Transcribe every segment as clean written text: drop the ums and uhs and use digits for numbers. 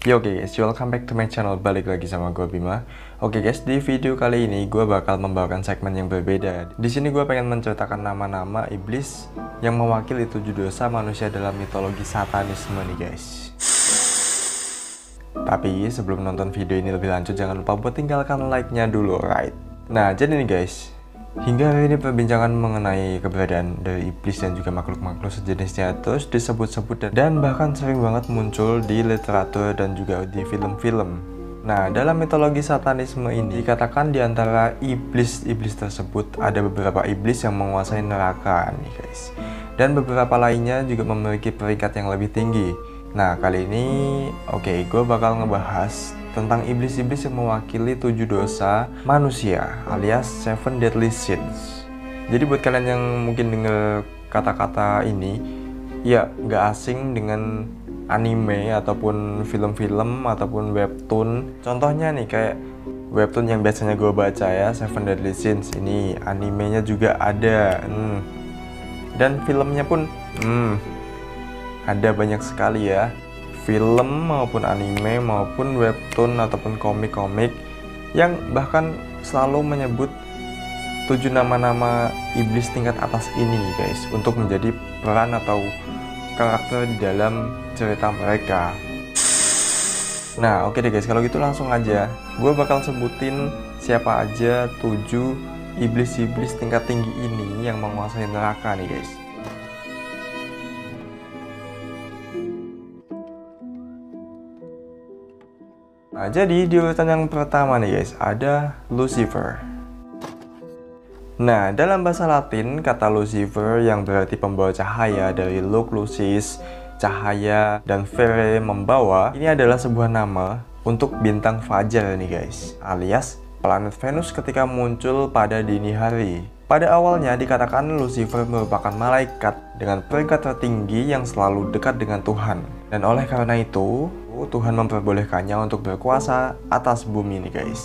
Yo oke guys, welcome back to my channel, balik lagi sama gue Bima. Oke guys, di video kali ini gue bakal membawakan segmen yang berbeda. Di sini gue pengen menceritakan nama-nama iblis yang mewakili 7 dosa manusia dalam mitologi satanisme nih guys. Tapi sebelum nonton video ini lebih lanjut, jangan lupa buat tinggalkan like-nya dulu, right? Nah, jadi nih guys, hingga hari ini perbincangan mengenai keberadaan dari iblis dan juga makhluk-makhluk sejenisnya terus disebut-sebut dan bahkan sering banget muncul di literatur dan juga di film-film. Nah, dalam mitologi satanisme ini dikatakan di antara iblis-iblis tersebut ada beberapa iblis yang menguasai neraka nih guys. Dan beberapa lainnya juga memiliki peringkat yang lebih tinggi. Nah, kali ini gue bakal ngebahas tentang iblis-iblis yang mewakili 7 dosa manusia alias 7 Deadly Sins. Jadi buat kalian yang mungkin dengar kata-kata ini, ya nggak asing dengan anime ataupun film-film ataupun webtoon. Contohnya nih kayak webtoon yang biasanya gue baca ya, 7 Deadly Sins. Ini animenya juga ada. Dan filmnya pun ada banyak sekali ya. Film maupun anime maupun webtoon ataupun komik-komik yang bahkan selalu menyebut 7 nama-nama iblis tingkat atas ini guys, untuk menjadi peran atau karakter di dalam cerita mereka. Nah oke deh guys, kalau gitu langsung aja gue bakal sebutin siapa aja 7 iblis-iblis tingkat tinggi ini yang menguasai neraka nih guys. Nah, jadi di urutan yang pertama nih guys, ada Lucifer. Nah, dalam bahasa Latin, kata Lucifer yang berarti pembawa cahaya dari lux lucis, cahaya, dan fere membawa, ini adalah sebuah nama untuk bintang fajar nih guys, alias planet Venus ketika muncul pada dini hari. Pada awalnya dikatakan Lucifer merupakan malaikat dengan peringkat tertinggi yang selalu dekat dengan Tuhan. Dan oleh karena itu, Tuhan memperbolehkannya untuk berkuasa atas bumi nih guys.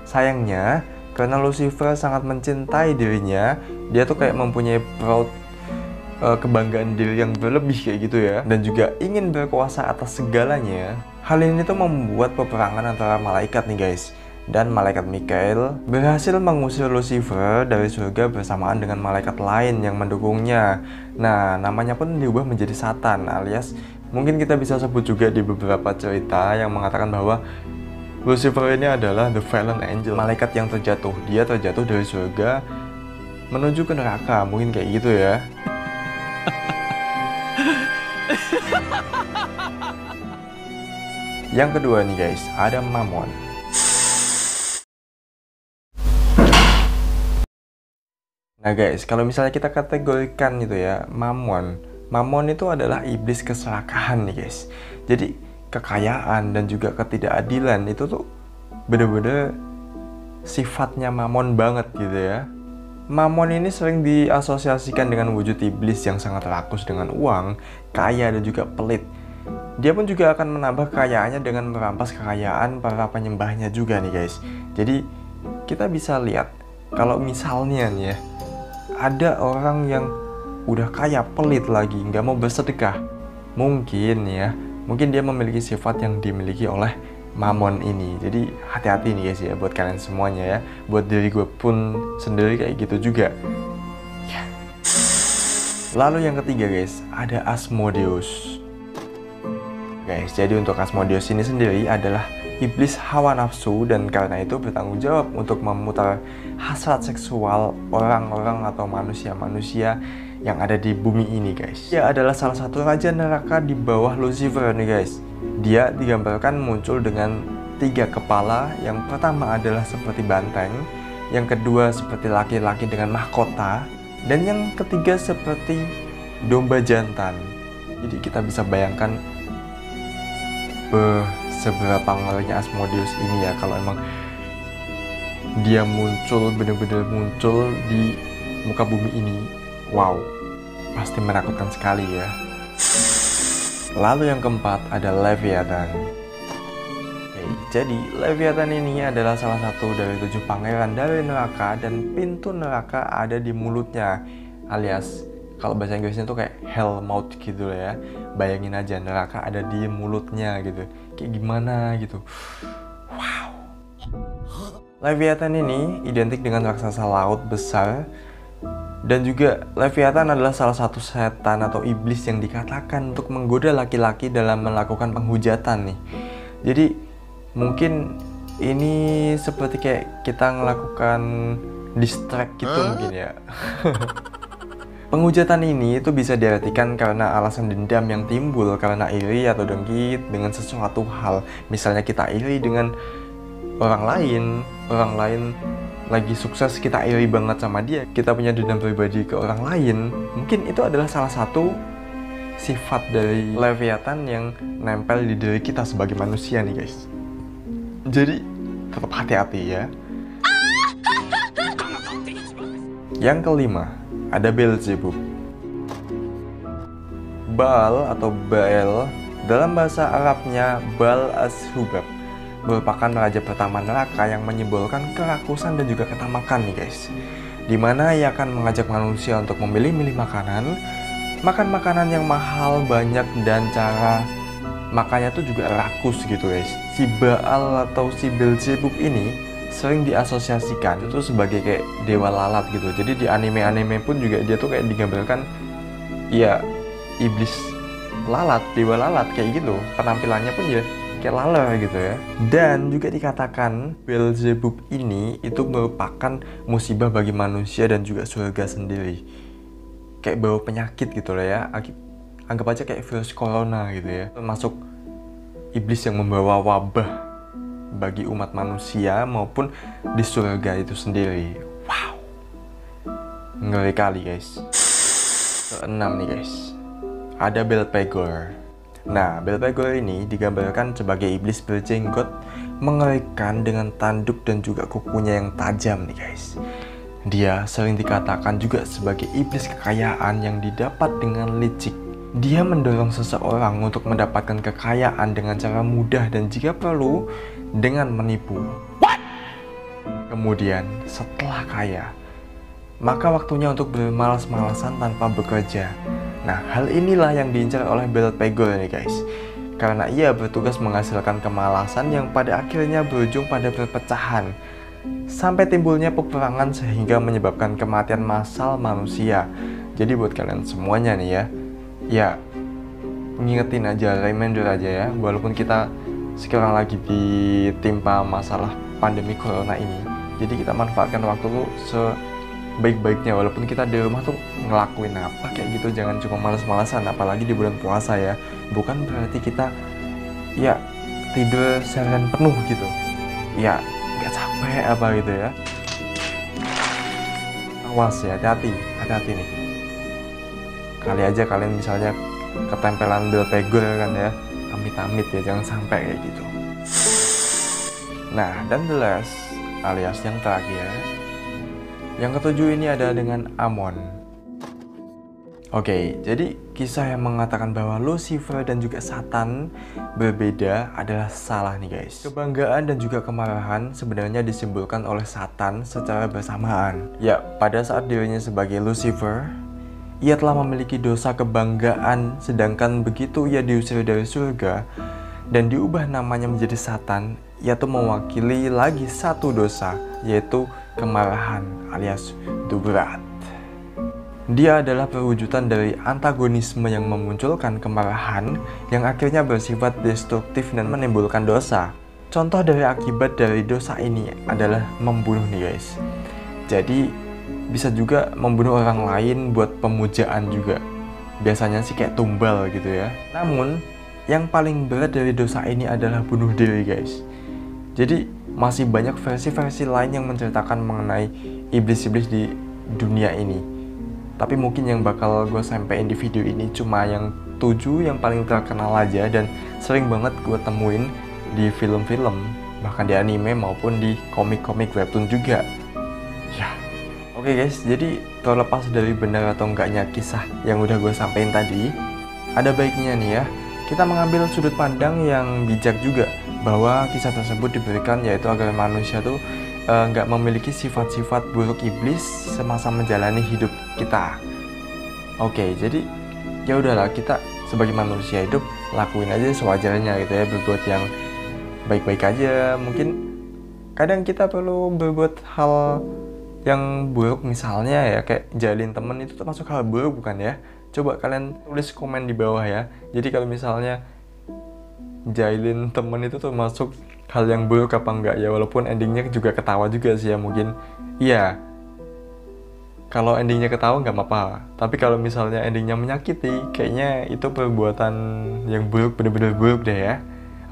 Sayangnya, karena Lucifer sangat mencintai dirinya, dia tuh kayak mempunyai kebanggaan diri yang berlebih kayak gitu ya, dan juga ingin berkuasa atas segalanya. Hal ini tuh membuat peperangan antara malaikat nih guys. Dan malaikat Mikael berhasil mengusir Lucifer dari surga bersamaan dengan malaikat lain yang mendukungnya. Nah, namanya pun diubah menjadi Satan, alias mungkin kita bisa sebut juga di beberapa cerita yang mengatakan bahwa Lucifer ini adalah the fallen angel, malaikat yang terjatuh. Dia terjatuh dari surga menuju ke neraka, mungkin kayak gitu ya. Yang kedua nih guys, ada Mammon. Nah guys, kalau misalnya kita kategorikan gitu ya, Mammon itu adalah iblis keserakahan nih guys. Jadi kekayaan dan juga ketidakadilan itu tuh bener-bener sifatnya Mammon banget gitu ya. Mammon ini sering diasosiasikan dengan wujud iblis yang sangat rakus dengan uang, kaya dan juga pelit. Dia pun juga akan menambah kekayaannya dengan merampas kekayaan para penyembahnya juga nih guys. Jadi kita bisa lihat kalau misalnya nih ya, ada orang yang udah kaya, pelit lagi, nggak mau bersedekah, mungkin dia memiliki sifat yang dimiliki oleh Mammon ini. Jadi hati-hati nih guys ya, buat kalian semuanya ya, buat diri gue pun sendiri kayak gitu juga. Lalu yang ketiga guys, ada Asmodeus. Guys, jadi untuk Asmodeus ini sendiri adalah iblis hawa nafsu, dan karena itu bertanggung jawab untuk memutar hasrat seksual orang-orang atau manusia-manusia yang ada di bumi ini guys. Dia adalah salah satu raja neraka di bawah Lucifer nih guys. Dia digambarkan muncul dengan 3 kepala. Yang pertama adalah seperti banteng, yang kedua seperti laki-laki dengan mahkota, dan yang ketiga seperti domba jantan. Jadi kita bisa bayangkan seberapa ngerinya Asmodeus ini ya, kalau emang dia muncul, bener-bener muncul di muka bumi ini. Wow, pasti menakutkan sekali ya. Lalu yang keempat ada Leviathan. Jadi Leviathan ini adalah salah satu dari 7 pangeran dari neraka, dan pintu neraka ada di mulutnya, alias kalau bahasa Inggrisnya tuh kayak hell mouth gitu lah ya. Bayangin aja neraka ada di mulutnya gitu, kayak gimana gitu. Wow. Leviathan ini identik dengan raksasa laut besar. Dan juga Leviathan adalah salah satu setan atau iblis yang dikatakan untuk menggoda laki-laki dalam melakukan penghujatan nih. Jadi mungkin ini seperti kayak kita melakukan distract gitu mungkin ya. Penghujatan ini itu bisa diartikan karena alasan dendam yang timbul karena iri atau dengki dengan sesuatu hal. Misalnya kita iri dengan orang lain lagi sukses, kita iri banget sama dia, kita punya dendam pribadi ke orang lain. Mungkin itu adalah salah satu sifat dari Leviathan yang nempel di diri kita sebagai manusia nih guys. Jadi tetap hati-hati ya. Yang kelima, ada Beelzebub. Baal atau Baal dalam bahasa Arabnya Baal Ashubab merupakan raja pertama neraka yang menyimbolkan kerakusan dan juga ketamakan nih guys. Dimana ia akan mengajak manusia untuk memilih-milih makanan, makan makanan yang mahal, banyak, dan cara makannya tuh juga rakus gitu guys. Si Baal atau si Beelzebub ini sering diasosiasikan itu sebagai kayak dewa lalat gitu. Jadi di anime-anime pun juga dia tuh kayak digambarkan ya iblis lalat, dewa lalat kayak gitu. Penampilannya pun ya kayak laler gitu ya. Dan juga dikatakan Beelzebub ini itu merupakan musibah bagi manusia dan juga surga sendiri. Kayak bawa penyakit gitu lah ya. Anggap aja kayak virus corona gitu ya. Termasuk iblis yang membawa wabah bagi umat manusia maupun di surga itu sendiri. Wow. Ngeri kali guys. Keenam nih guys, ada Belphegor. Nah, Belphegor ini digambarkan sebagai iblis berjenggot mengerikan dengan tanduk dan juga kukunya yang tajam nih guys. Dia sering dikatakan juga sebagai iblis kekayaan yang didapat dengan licik. Dia mendorong seseorang untuk mendapatkan kekayaan dengan cara mudah dan jika perlu dengan menipu. Kemudian setelah kaya, maka waktunya untuk bermalas-malasan tanpa bekerja. Nah, hal inilah yang diincar oleh Belphegor nih guys. Karena ia bertugas menghasilkan kemalasan yang pada akhirnya berujung pada perpecahan. Sampai timbulnya peperangan sehingga menyebabkan kematian massal manusia. Jadi buat kalian semuanya nih ya ngingetin aja, reminder aja ya. Walaupun kita sekarang lagi ditimpa masalah pandemi corona ini, jadi kita manfaatkan waktu tuh baik-baiknya. Walaupun kita di rumah tuh ngelakuin apa kayak gitu, jangan cuma males-malesan, apalagi di bulan puasa ya. Bukan berarti kita ya tidur seharian penuh gitu ya, nggak capek apa gitu ya. Awas ya, hati-hati nih. Kali aja kalian misalnya ketempelan Belphegor kan ya, amit-amit ya, jangan sampai kayak gitu. Nah, dan the last alias yang terakhir, yang ketujuh ini ada dengan Amon. Oke, jadi kisah yang mengatakan bahwa Lucifer dan juga Satan berbeda adalah salah nih guys. Kebanggaan dan juga kemarahan sebenarnya disimbolkan oleh Satan secara bersamaan. Ya, pada saat dirinya sebagai Lucifer, ia telah memiliki dosa kebanggaan, sedangkan begitu ia diusir dari surga dan diubah namanya menjadi Satan, ia tuh mewakili lagi satu dosa, yaitu kemarahan alias Dubrat. Dia adalah perwujudan dari antagonisme yang memunculkan kemarahan yang akhirnya bersifat destruktif dan menimbulkan dosa. Contoh dari akibat dari dosa ini adalah membunuh nih guys. Jadi bisa juga membunuh orang lain buat pemujaan juga. Biasanya sih kayak tumbal gitu ya. Namun yang paling berat dari dosa ini adalah bunuh diri guys. Jadi masih banyak versi-versi lain yang menceritakan mengenai iblis-iblis di dunia ini. Tapi mungkin yang bakal gue sampein di video ini cuma yang 7 yang paling terkenal aja dan sering banget gue temuin di film-film, bahkan di anime maupun di komik-komik webtoon juga. Ya, oke guys, jadi terlepas dari benar atau enggaknya kisah yang udah gue sampein tadi, ada baiknya nih ya, kita mengambil sudut pandang yang bijak juga, bahwa kisah tersebut diberikan yaitu agar manusia tuh nggak memiliki sifat-sifat buruk iblis semasa menjalani hidup kita. Oke, jadi ya udahlah, kita sebagai manusia hidup lakuin aja sewajarnya gitu ya, berbuat yang baik-baik aja. Mungkin kadang kita perlu berbuat hal yang buruk, misalnya ya kayak jalin temen, itu termasuk hal buruk bukan ya? Coba kalian tulis komen di bawah ya. Jadi kalau misalnya jalin temen itu termasuk hal yang buruk apa enggak ya, walaupun endingnya juga ketawa juga sih ya mungkin. Iya, kalau endingnya ketawa nggak apa-apa, tapi kalau misalnya endingnya menyakiti, kayaknya itu perbuatan yang buruk, bener-bener buruk deh ya.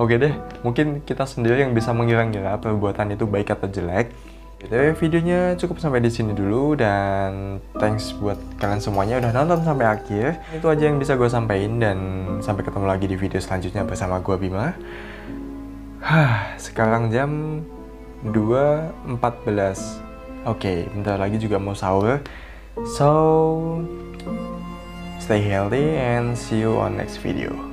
Oke deh, mungkin kita sendiri yang bisa mengira-ngira perbuatan itu baik atau jelek. Jadi videonya cukup sampai di sini dulu, dan thanks buat kalian semuanya udah nonton sampai akhir. Itu aja yang bisa gue sampaikan, dan sampai ketemu lagi di video selanjutnya bersama gue Bima. Sekarang jam 2.14. Oke, bentar lagi juga mau sahur. So, stay healthy and see you on next video.